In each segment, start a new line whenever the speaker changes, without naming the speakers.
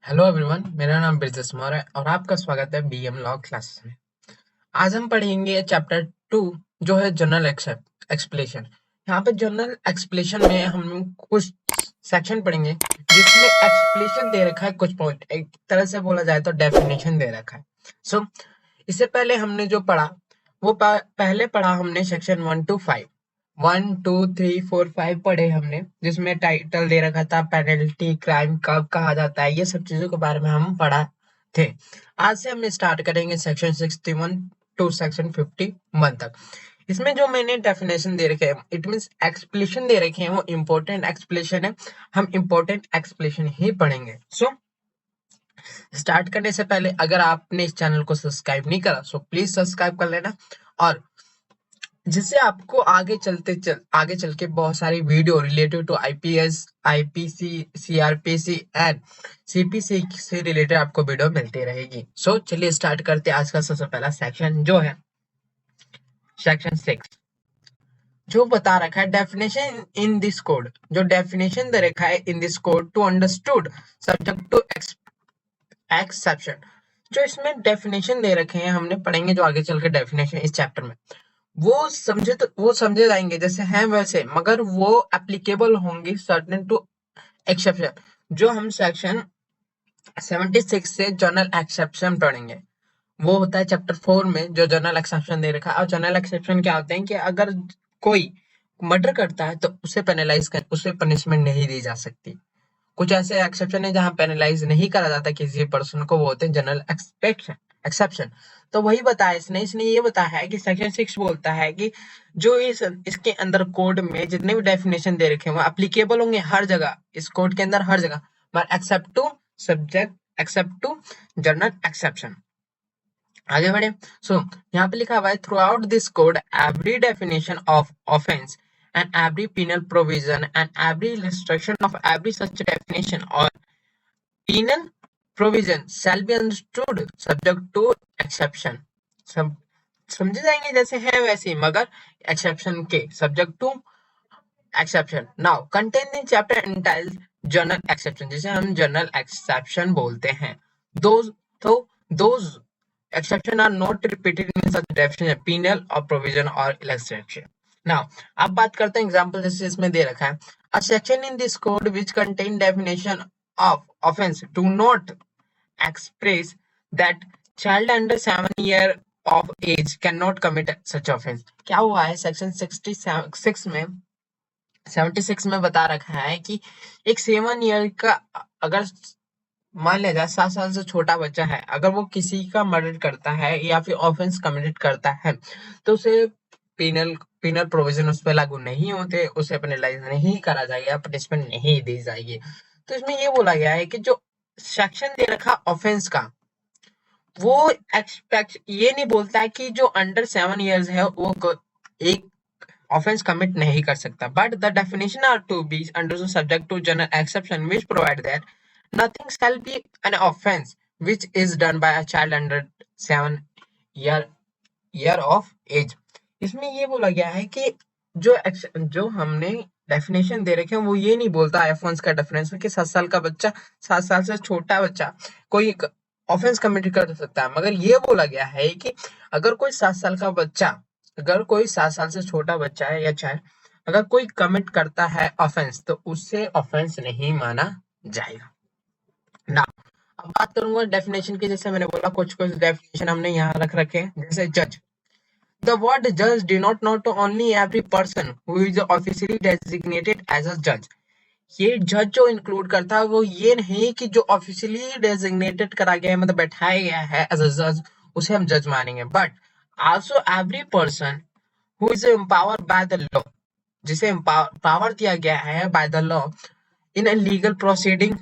Hello everyone, मेरा नाम ब्रिजेश मौर्य है और आपका स्वागत है बीएम लॉ क्लासेस में। आज हम पढ़ेंगे चैप्टर 2 जो है जनरल एक्सप्लेनेशन। यहाँ पे जनरल एक्सप्लेनेशन में हम कुछ सेक्शन पढ़ेंगे जिसमें एक्सप्लेनेशन दे रखा है, कुछ पॉइंट एक तरह से बोला जाए तो डेफिनेशन दे रखा है। सो इससे पहले हमने जो पढ़ा वो पहले पढ़ा हमने सेक्शन 1 to 5, 1 2 3 4 5 पढ़े हमने, जिसमें टाइटल दे रखा था पेनल्टी क्राइम कब कहा जाता है, ये सब चीजों के बारे में हम पढ़ा थे। आज से हम स्टार्ट करेंगे सेक्शन 61 टू सेक्शन 51 तक। इसमें जो मैंने डेफिनेशन दे रखे हैं, इट मींस एक्सप्लेनेशन दे रखे हैं, वो इंपॉर्टेंट एक्सप्लेनेशन है। हम इंपॉर्टेंट एक्सप्लेनेशन ही पढ़ेंगे। सो स्टार्ट करने से पहले अगर आपने इस चैनल को सब्सक्राइब नहीं करा सो प्लीज सब्सक्राइब कर लेना, और जिससे आपको आगे चल के बहुत सारी video related to IPS, IPC, CrPC and CPC से रिलेटेड आपको वीडियो मिलती रहेगी। सो चलिए स्टार्ट करते हैं आज का सबसे पहला सेक्शन जो है सेक्शन 6, जो बता रखा है डेफिनेशन इन दिस कोड। जो डेफिनेशन दे रखा है in this code to understood subject to exception. जो इसमें डेफिनेशन दे रखे हैं हमने पढ़ेंगे जो आगे चल के डेफिनेशन इस चैप्टर में, वो समझे जाएंगे जैसे हैं वैसे, मगर वो एप्लीकेबल होंगी सर्टेन टू एक्सेप्शन। जो हम सेक्शन 76 से जनरल एक्सेप्शन पढ़ेंगे वो होता है चैप्टर 4 में, जो जनरल एक्सेप्शन दे रखा है। और जनरल एक्सेप्शन क्या होते हैं कि अगर कोई मर्डर करता है तो उसे पेनलाइज कर, उसे पनिशमेंट नहीं दी जा सकती। कुछ ऐसे एक्सेप्शन है जहां पेनलाइज नहीं करा जाता किसी पर्सन को, वो होते हैं जनरल एक्सेप्शन। तो वही बताया इसने ये बताया है कि सेक्शन 6 बोलता है कि जो इसके अंदर कोड में जितने भी डेफिनेशन दे रखे हैं वो एप्लीकेबल होंगे हर जगह, इस कोड के अंदर हर जगह, but except to subject, except to general exception. आगे बढ़े। सो यहाँ पे लिखा हुआ है throughout this code every definition of offence and every penal provision and every illustration of every such definition or penal provision shall be understood subject to exception। सब समझे जाएंगे जैसे है वैसे ही, मगर एक्सेप्शन के, subject to exception. Now contain in chapter entitled general exception, जिसे हम जनरल एक्सेप्शन बोलते हैं। दोज तो those exception are not repeated in such definition, penal or provision or illustration। Now, अब बात करते हैं एग्जाम्पल जैसे इसमें दे रखा है। A section in this code which contain definition of offense do not express that child under 7 year of age cannot commit such offense। क्या हुआ है सेक्शन 66 में, 76 में बता रखा है कि एक 7 ईयर का, अगर मान लिया जाए 7 साल से छोटा बच्चा है, अगर वो किसी का मर्डर करता है या फिर ऑफेंस कमिट करता है तो उसे पीनल पीनल प्रोविजन उस पर लागू नहीं होते, उसे पेनलाइज नहीं करा जाएगा, पनिशमेंट नहीं दी जाएगी। तो इसमें ये बोला गया है कि जो सेक्शन दे रखा ऑफेंस का, वो एक्सपेक्ट ये नहीं बोलता है कि जो अंडर 7 इयर्स है वो एक ऑफेंस कमिट नहीं कर सकता, but the definition are to be under subject to general exception which provide that nothing shall be an offense which is done by a child under 7 year year of age। इसमें ये बोला गया है कि जो हमने डेफिनेशन दे रखे हैं वो ये नहीं बोलता ऑफेंस का डेफिनेशन कि 7 साल का बच्चा, 7 साल से छोटा बच्चा कोई ऑफेंस कमिट कर सकता है, मगर ये बोला गया है कि अगर कोई 7 साल का बच्चा, अगर कोई 7 साल से छोटा बच्चा है या चाहे अगर कोई कमिट करता है ऑफेंस तो उससे ऑफेंस नहीं माना जाएगा ना। अब बात करूंगा डेफिनेशन की, जैसे मैंने बोला कुछ कुछ डेफिनेशन हमने यहाँ रख रखे हैं, जैसे जज। द वर्ड जज denote not only every person who is officially designated as a जज। ये जज जो इंक्लूड करता है वो ये नहीं कि जो ऑफिशियली डेजिग्नेटेड करा गया है, मतलब बैठाया गया है एज अ जज, उसे हम जज मानेंगे, but also every person who is empowered bye the law, जिसे पावर दिया गया है bye the law in a legal proceeding,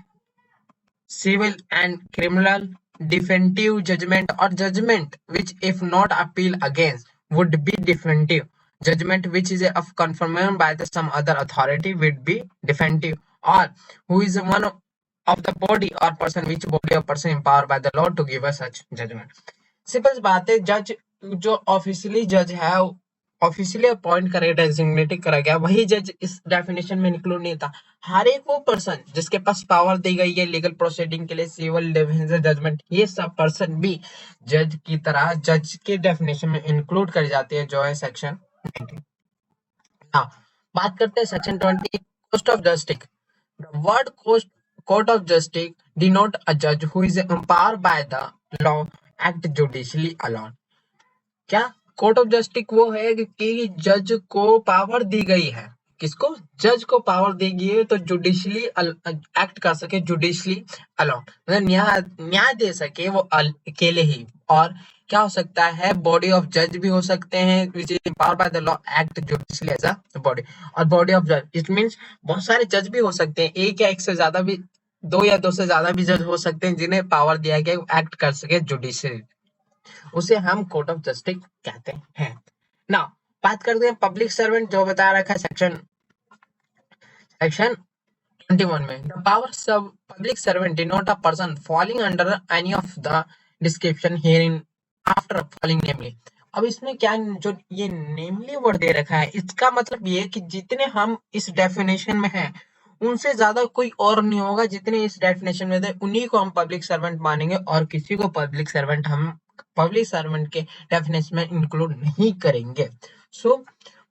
civil and criminal, definitive judgment or judgment which if not appealed against would be definitive, judgment which is of confirmed by some other authority would be definitive, or who is one of the body or person which body or person empowered by the law to give a such judgment। Simple बात है, जज जो officially जज है officially appoint करे designated करा गया वही जज इस डेफिनेशन में इंक्लूड नहीं था। हर एक वो पर्सन जिसके पास पावर दी गई है लीगल प्रोसीडिंग के लिए, सिविल डिफेंस जजमेंट, ये सब पर्सन भी जज की तरह जज के डेफिनेशन में इंक्लूड कर जाते हैं जो है सेक्शन 19। हाँ, बात करते हैं section 20 court of justice. The word court of justice denote a judge who is empowered by the law act judicially alone। क्या कोर्ट ऑफ जस्टिस वो है कि जज को पावर दी गई है, किसको, जज को पावर दी गई है तो जुडिशली एक्ट कर सके, जुडिशली अलाउड मतलब न्याय न्याय दे सके वो अकेले ही। और क्या हो सकता है, बॉडी ऑफ जज भी हो सकते हैं which is power by the law act judicially as a body. और बॉडी ऑफ जज इट मींस बहुत सारे जज भी हो सकते हैं, एक या एक से ज्यादा भी, दो या दो से ज्यादा भी जज हो सकते हैं जिन्हें पावर दिया गया एक्ट कर सके जुडिशरी, उसे हम कोर्ट ऑफ जस्टिस कहते हैं। नाउ बात करते हैं पब्लिक सर्वेंट, जो बता रखा है सेक्शन सेक्शन 21 में। The power of public servant denote a person falling under any of the description hereinafter falling namely. अब इसमें क्या जो ये नेमली वर्ड दे रखा है, इसका मतलब ये कि जितने हम इस डेफिनेशन में हैं उनसे ज्यादा कोई और नहीं होगा, जितने इस डेफिनेशन में थे उन्हीं को हम पब्लिक सर्वेंट मानेंगे और किसी को पब्लिक सर्वेंट के डेफिनेशन में इंक्लूड नहीं करेंगे। सो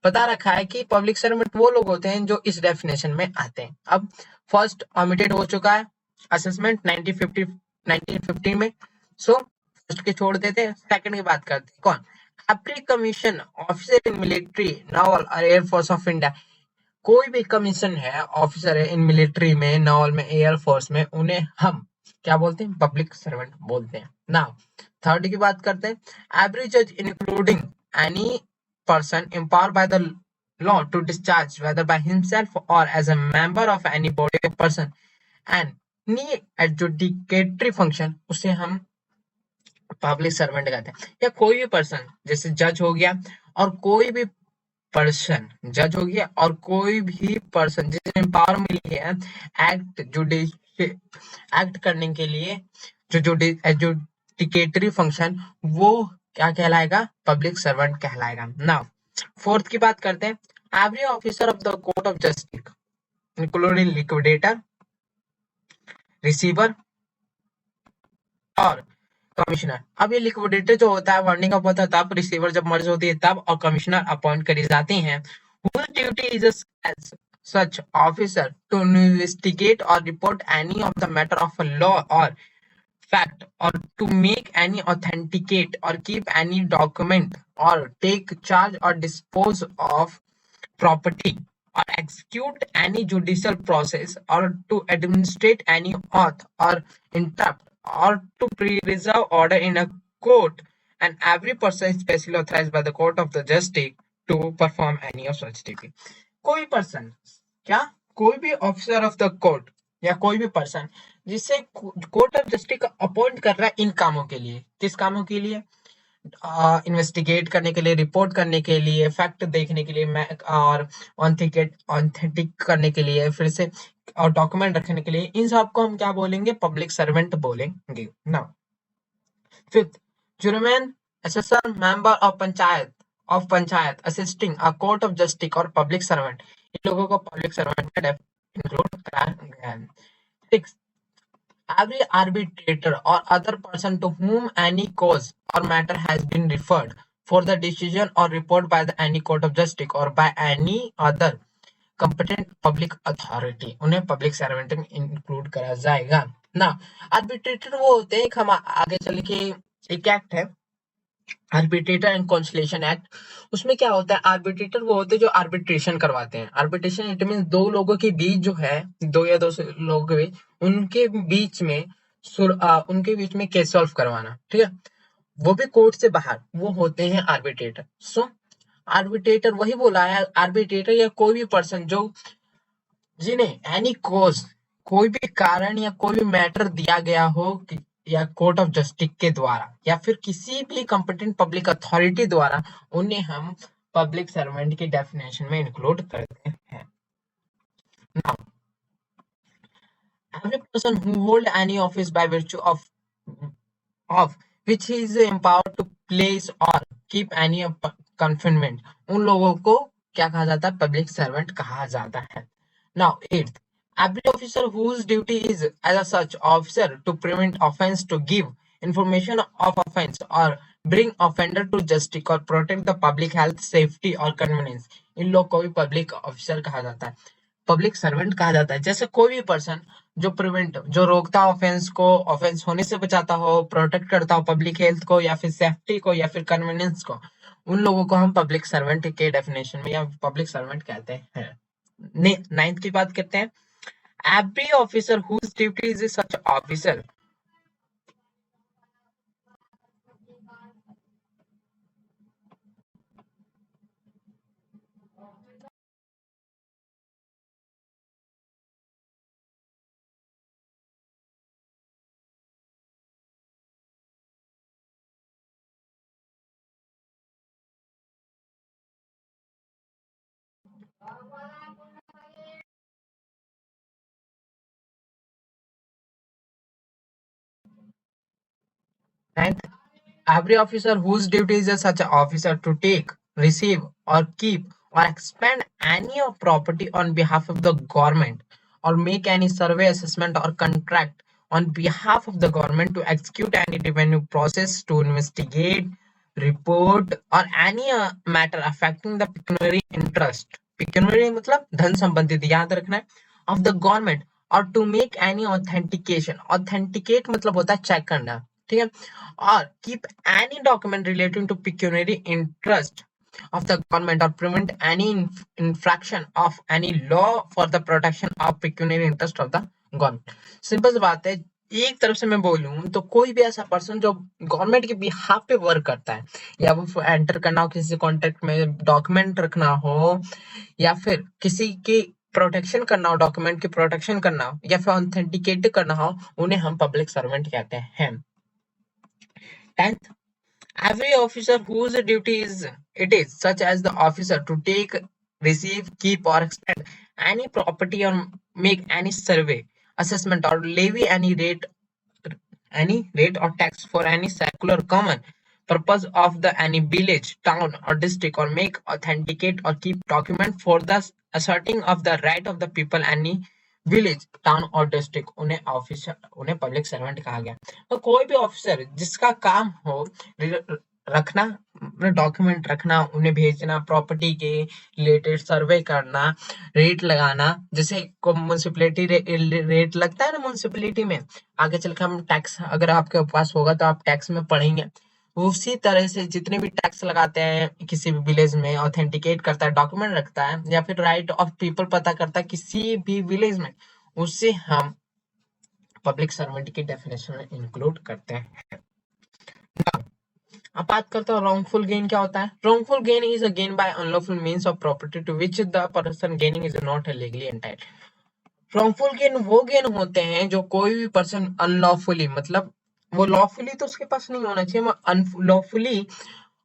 बता रखा है कि पब्लिक सर्वेंट वो लोग होते हैं जो इस डेफिनेशन में आते हैं। अब फर्स्ट ओमिटेड हो चुका है असेसमेंट 1950 में, सो फर्स्ट के छोड़ देते हैं, सेकंड की बात करते हैं। कौन, every commission officer in military novel और एयरफोर्स ऑफ इंडिया, कोई भी कमीशन है, ऑफिसर है इन मिलिट्री में, नावल में, एयरफोर्स में, उन्हें हम क्या बोलते हैं, पब्लिक सर्वेंट बोलते हैं। नाउ थर्ड की बात करते हैं। एवरी जज including any person empowered by the law to discharge whether by himself or as a member of any body or person and any adjudicatory function, उसे हम पब्लिक सर्वेंट कहते हैं। या कोई भी पर्सन, जैसे जज हो गया, और कोई भी पर्सन, जज हो गया और कोई भी पर्सन जिसे पावर मिली है एक्ट करने के लिए, जो एजुडिकेटरी फंक्शन, वो क्या कहलाएगा, पब्लिक सर्वेंट कहलाएगा। नाउ फोर्थ की बात करते हैं। Every officer of the court of justice including liquidator, receiver और कमिश्नर। अब ये लिक्विडेटर जो होता है वर्निंग अप होता है तब, रिसीवर जब मर्ज होती है तब, और कमिश्नर अपॉइंट करी जाती हैं। Whose duty is as such officer to investigate or report any of the matter of a law or fact, or to make any authenticate or keep any document, or take charge or dispose of property, or execute any judicial process, or to administrate any oath or interrupt, or to preserve order in a court, and every person is specially authorized by the court of the justice to perform any of such duty। कोई person, क्या, कोई भी officer of the court या कोई भी person जिसे court of justice का appoint कर रहा है इन कामों के लिए, किस कामों के लिए, इन्वेस्टिगेट करने के लिए, रिपोर्ट करने के लिए, फैक्ट देखने के लिए, और ऑथेंटिक करने के लिए, फिर से और डॉक्यूमेंट रखने के लिए, इन सब को हम क्या बोलेंगे, पब्लिक सर्वेंट बोलेंगे। Now fifth, juryman, assessor, member of panchayat assisting a court of justice और पब्लिक सर्वेंट, इन लोगों को पब्लिक सर्वेंट में इंक्लूड कराया गया है। Six, every arbitrator or other person to whom any cause or matter has been referred for the decision or report by any court of justice or by any other competent public authority, उन्हें public servant में include करा जाएगा। ना arbitrator वो होते हैं, हम आगे चल के एक एक्ट है आर्बिट्रेटर एंड कॉन्सिलेशन एक्ट, उसमें क्या होता है, आर्बिट्रेटर वो होते हैं जो आर्बिट्रेशन करवाते हैं। आर्बिट्रेशन इट मीन दो लोगों के बीच जो है, दो या दो से लोगों के बीच, उनके बीच में उनके बीच में केस सॉल्व करवाना, ठीक है, वो भी कोर्ट से बाहर, वो होते हैं आर्बिट्रेटर। सो आर्बिट्रेटर वही बोला है, आर्बिट्रेटर या कोई भी पर्सन जो जिन्हें एनी कोज, कोई भी कारण या कोई भी मैटर दिया गया हो या कोर्ट ऑफ जस्टिस के द्वारा या फिर किसी भी कंपिटेंट पब्लिक अथॉरिटी द्वारा, उन्हें हम पब्लिक सर्वेंट की डेफिनेशन में इंक्लूड करते हैं। Now every person who hold any office by virtue of which he is empowered to place or keep any कन्फिनमेंट, उन लोगों को क्या कहा जाता है? पब्लिक सर्वेंट कहा जाता है। Now eighth, every officer whose duty is as a such officer to prevent offense, to give information of offense or bring offender to justice or protect the public health, safety or convenience, इन लोग को भी public officer कहा जाता है, public servant कहा जाता है। जैसे कोई भी पर्सन जो प्रिवेंट, जो रोकता ऑफेंस को, ऑफेंस होने से बचाता हो, प्रोटेक्ट करता हो पब्लिक हेल्थ को या फिर सेफ्टी को या फिर कन्वीनियंस को, उन लोगों को हम पब्लिक सर्वेंट के डेफिनेशन में या पब्लिक सर्वेंट कहते हैं। नाइन्थ की बात करते हैं, every officer whose duty is such officer, ninth, every officer whose duty is such an officer to take, receive or keep or expend any of property on behalf of the government or make any survey, assessment or contract on behalf of the government to execute any revenue process, to investigate, report or any matter affecting the pecuniary interest, pecuniary मतलब धन संबंधित, याद रखना है, of the government, और to make any authentication, authenticate मतलब होता है चेक करना, ठीक है, or keep any document relating to pecuniary interest of the government or prevent any infraction of any law for the protection of pecuniary interest of the government। Simple सी बात है, एक तरफ से मैं बोलूं तो कोई भी ऐसा पर्सन जो गवर्नमेंट के बिहाफ पे वर्क करता है, या वो एंटर करना हो किसी कॉन्टेक्ट में, डॉक्यूमेंट रखना हो, या फिर किसी की प्रोटेक्शन करना हो, डॉक्यूमेंट की प्रोटेक्शन करना हो, या फिर ऑथेंटिकेट करना हो, उन्हें हम पब्लिक सर्वेंट कहते हैं। 10th, every officer whose duty is it is such as the officer to take, receive, keep or expend any property or make any survey, assessment or levy any rate or tax for any secular common purpose of the any village, town or district, or make, authenticate or keep document for the asserting of the right of the people any village, town और district, उन्हें officer, उन्हें public servant कहा गया। तो कोई भी officer जिसका काम हो रखना, डॉक्यूमेंट रखना, उन्हें भेजना, प्रॉपर्टी के रिलेटेड सर्वे करना, रेट लगाना, जैसे म्यूनसिपलिटी रेट लगता है ना म्यूनसिपलिटी में, आगे चलकर हम टैक्स, अगर आपके पास होगा तो आप टैक्स में पढ़ेंगे, उसी तरह से जितने भी टैक्स लगाते हैं किसी भी विलेज में, ऑथेंटिकेट करता है, डॉक्यूमेंट रखता है, या फिर राइट ऑफ पीपल पता करता है किसी भी विलेज में, उसे हम पब्लिक सर्वेंट की डेफिनेशन में इंक्लूड करते हैं। अब बात करते हैं wrongful gain क्या होता है। wrongful gain is a gain by unlawful means of property to which the person gaining is not legally entitled। wrongful gain वो गेन होते हैं जो कोई भी पर्सन अनलॉफुली, मतलब वो लॉफुली तो उसके पास नहीं होना चाहिए, unlawfully,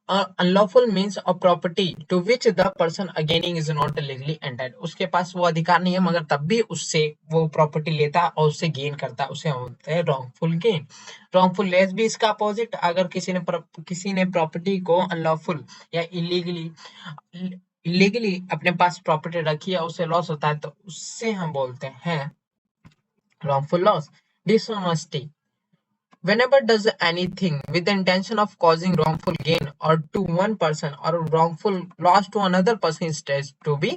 unlawful means of property to which the person gaining is not legally entitled, उसके पास वो अधिकार नहीं है मगर तब भी उससे वो प्रॉपर्टी लेता और उससे गेन करता, उसे होता है wrongful gain। wrongful लेस भी इसका अपोजिट, अगर किसी ने प्रॉपर्टी को अनलॉफुल या इलीगली अपने पास प्रॉपर्टी रखी है, उसे लॉस होता है, तो उससे हम बोलते हैं wrongful loss। dishonesty, whenever does anything with the intention of causing wrongful gain or to one person or wrongful loss to another person is said to be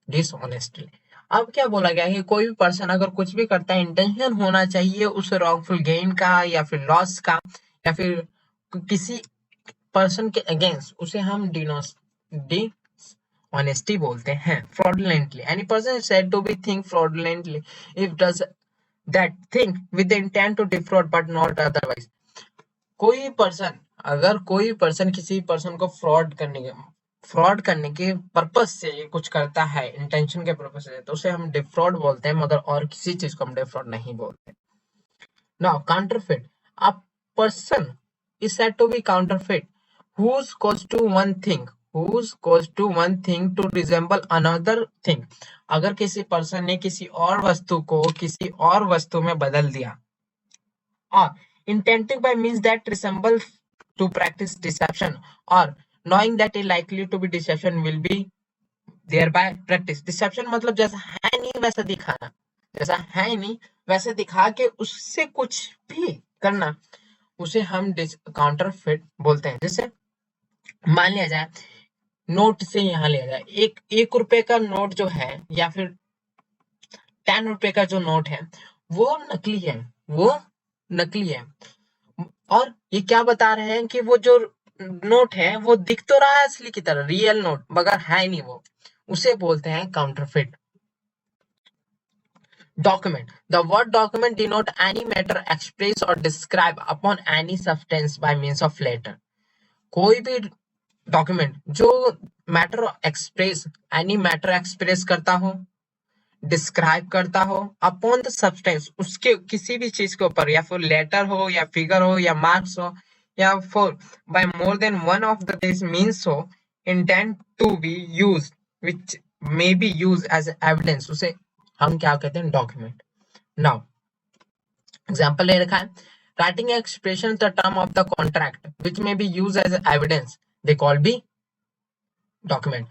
dishonestly। अब क्या बोला गया है कि कोई भी पर्सन अगर कुछ भी करता है, इंटेंशन होना चाहिए उस रॉन्गफुल गेन का या फिर लॉस का, या फिर किसी पर्सन के अगेंस्ट, उसे हम डिसऑनेस्टी बोलते हैं। fraudulently, any person is said to be think fraudulently if does that thing with the intent to defraud but not otherwise। कोई पर्सन, अगर कोई पर्सन किसी पर्सन को फ्रॉड करने के पर्पस से कुछ करता है, इंटेंशन के पर्पस से, तो उसे हम डिफ्रॉड बोलते हैं, मगर और किसी चीज को हम डिफ्रॉड नहीं बोलते। Now counterfeit, a person is said to be counterfeit whose goes to one thing, to resemble another thing। अगर किसी पर्सन ने किसी और वस्तु को किसी और वस्तु में बदल दिया, or intending by means that resemble to practice deception or knowing that it likely to be deception will be thereby practice. Deception मतलब जैसा है नहीं वैसा दिखाना, जैसा है नहीं वैसे दिखा के उससे कुछ भी करना, उसे हम काउंटरफिट बोलते हैं। जैसे मान लिया जाए नोट से यहाँ लिया जाए, एक रुपए का नोट जो है या फिर 10 रुपए का जो नोट है वो नकली है, वो नकली है। और ये क्या बता रहे हैं कि वो जो नोट है वो दिख तो रहा है असली की तरह, रियल नोट, मगर है नहीं वो, उसे बोलते हैं counterfeit. Document. The word document denote any matter express or describe upon any substance by means of letter. कोई भी डॉक्यूमेंट जो matter express, any matter express करता हो, डिस्क्राइब करता हो अपॉन द सब्सटेंस, उसके किसी भी चीज के ऊपर, या फिर लेटर हो या फिगर हो या मार्क्स हो या फिर by more than one of the this means हो, intend to be used which may be used as evidence, उसे हम क्या कहते हैं, डॉक्यूमेंट। नाउ एग्जांपल ले रखा है, writing expression the term of the contract which may be used as evidence, they call be document.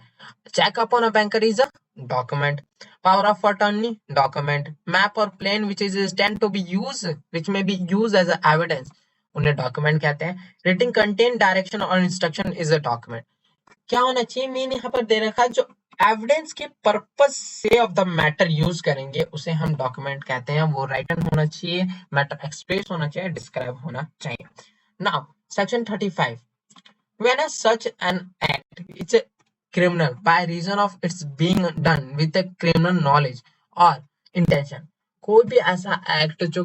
Check upon a banker is a document. Power of attorney, document. Map or plan which is tend to be used, which may be used as a evidence, उन्हें document कहते हैं। Written content, direction or instruction is a document. क्या होना चाहिए, main यहाँ पर दे रखा है जो एविडेंस के पर्पज से ऑफ द मैटर यूज करेंगे उसे हम डॉक्यूमेंट कहते हैं। वो राइटन होना चाहिए, मैटर एक्सप्रेस होना चाहिए, डिस्क्राइब होना चाहिए। Now section 35, when a such an act it's a criminal by reason of its being done with a criminal knowledge or intention, कोई भी ऐसा एक्ट जो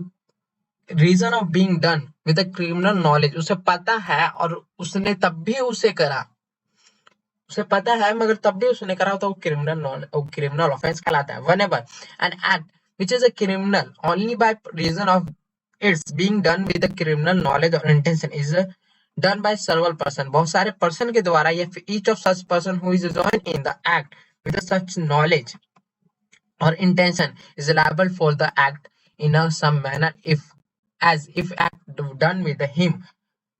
reason of being done with a criminal knowledge, उसे पता है और उसने तब भी उसे करा, उसे पता है मगर तब भी उसने करा, तो क्रिमिनल ऑफेंस कहलाता है। Whenever an act which is a criminal only by reason of its being done with a criminal knowledge और intention is done by several person, बहुत सारे पर्सन के द्वारा, या फिर each of such person who is joined in the act with such knowledge or intention is liable for the act in a some manner if as if act done with him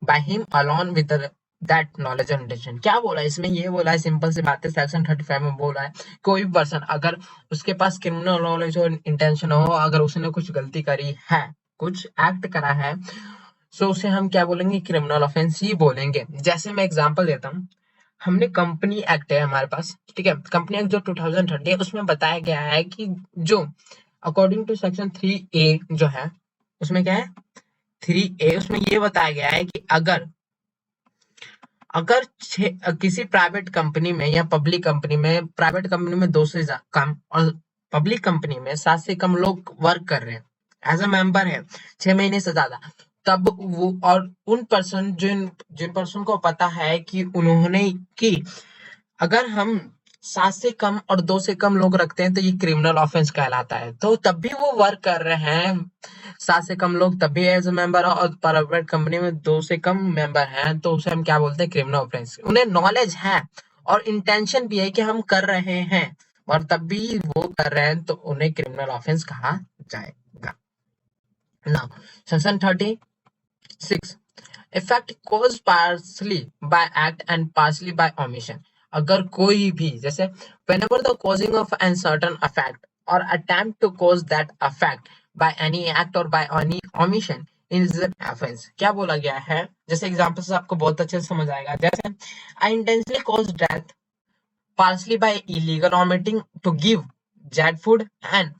by him alone with the, that knowledge and intention। क्या बोला इसमें, ये बोला है simple सी बात है, section 35 में बोला है कोई भी पर्सन अगर उसके पास क्रिमिनल नॉलेज और इंटेंशन हो, अगर उसने कुछ गलती करी है, कुछ एक्ट करा है, सो उसे हम क्या बोलेंगे, क्रिमिनल ऑफेंस ही बोलेंगे। जैसे मैं एग्जांपल देता हूँ, हमने कंपनी एक्ट है हमारे पास, ठीक है, कंपनी एक्ट जो 2030 है उसमें बताया गया है कि जो अकॉर्डिंग टू सेक्शन 3A जो है, उसमें क्या है 3A, उसमें ये बताया गया है कि अगर अगर किसी प्राइवेट कंपनी में या पब्लिक कंपनी में, प्राइवेट कंपनी में 2 से कम और पब्लिक कंपनी में 7 से कम लोग वर्क कर रहे हैं, एज अ मेंबर है 6 महीने से ज्यादा, तब वो और उन पर्सन जिन जिन पर्सन को पता है कि उन्होंने की, अगर हम 7 से कम और 2 से कम लोग रखते हैं तो ये क्रिमिनल ऑफेंस कहलाता है। तो तब भी वो वर्क कर रहे हैं 7 से कम लोग, तब भी एज अ मेंबर, और प्राइवेट कंपनी में 2 से कम मेंबर हैं तो उसे हम क्या बोलते हैं, क्रिमिनल ऑफेंस। उन्हें नॉलेज है और इंटेंशन भी है कि हम कर रहे हैं और तब भी वो कर रहे हैं, तो उन्हें क्रिमिनल ऑफेंस कहा जाएगा। Now section 36, effect cause partly by act and partly by omission. अगर कोई भी, जैसे whenever the causing of an certain effect or attempt to cause that effect by any act or by any omission is an offense। क्या बोला गया है, जैसे example से आपको बहुत अच्छे से समझ आएगा, जैसे I intentionally caused death partially by illegal omitting to give Jad food and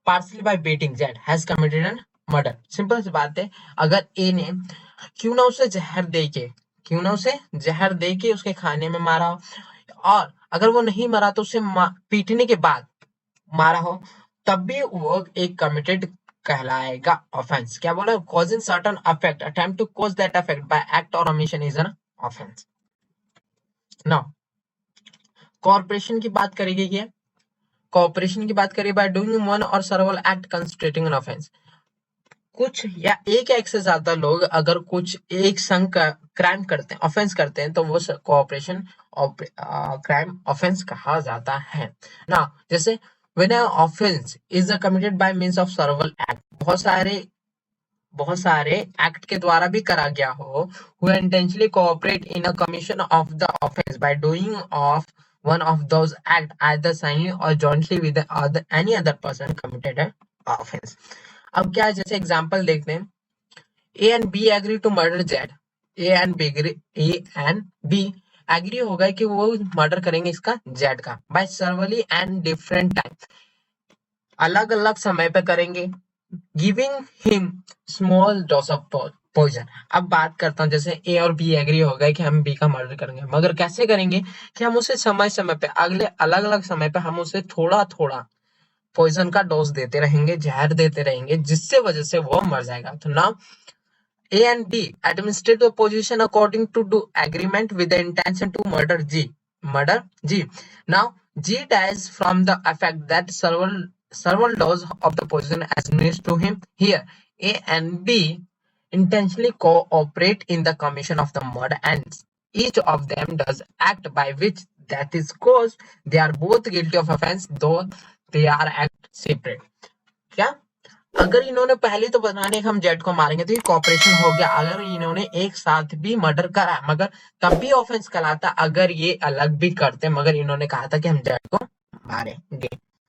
partially by beating Jad has committed an murder। Simple सी बात है, अगर ए ने क्यों ना उसे जहर दे के, क्यों ना उसे जहर दे के उसके खाने में मारा हो, और अगर वो नहीं मरा तो उसे पीटने के बाद मारा हो, तब भी वो एक कमिटेड कहलाएगा ऑफेंस। क्या बोला, causing certain effect, attempt to cause that effect by act और omission is an offence. Now corporation की बात करी गई है, कॉर्पोरेशन की बात करिए बाय डूइंग वन और several act constituting an offence. कुछ या एक से ज्यादा लोग अगर कुछ एक संग का क्राइम करते हैं, ऑफेंस करते हैं, तो वो कोऑपरेशन क्राइम ऑफेंस कहा जाता है ना। जैसे when a offence is committed by means of several act, बहुत सारे एक्ट के द्वारा भी करा गया हो, who intentionally cooperate in a commission of the offense by doing of one of those act either silently or jointly with the other any other person committed an offense. अब क्या है, जैसे एग्जांपल देखते हैं, A and B agree to murder Z. A and B agree हो गए कि वो मर्डर करेंगे इसका Z का by severally and different time, अलग अलग समय पे करेंगे, giving him small dose of poison. अब बात करता हूँ, जैसे ए और बी एग्री हो गए कि हम बी का मर्डर करेंगे, मगर कैसे करेंगे कि हम उसे समय समय पे अगले अलग अलग समय पे हम उसे थोड़ा थोड़ा पॉइजन का डोज देते रहेंगे, जहर देते रहेंगे, जिससे वजह से वो मर जाएगा। तो now A and B administrate the position according to do agreement with the intention to murder G. Murder G. Now G dies from the effect that several dose of the poison administered to him. Here A and B intentionally cooperate in the commission of the murder, and each of them does act by which that is caused. They are both guilty of offense, though they are act separate. क्या अगर इन्होंने पहले तो बनाने हम Z को मारेंगे तो ये कॉपरेशन हो गया, अगर इन्होंने एक साथ भी मर्डर करा मगर तब भी ऑफेंस कहलाता, अगर ये अलग भी करते मगर इन्होंने कहा था कि हम जेड को मारेंगे।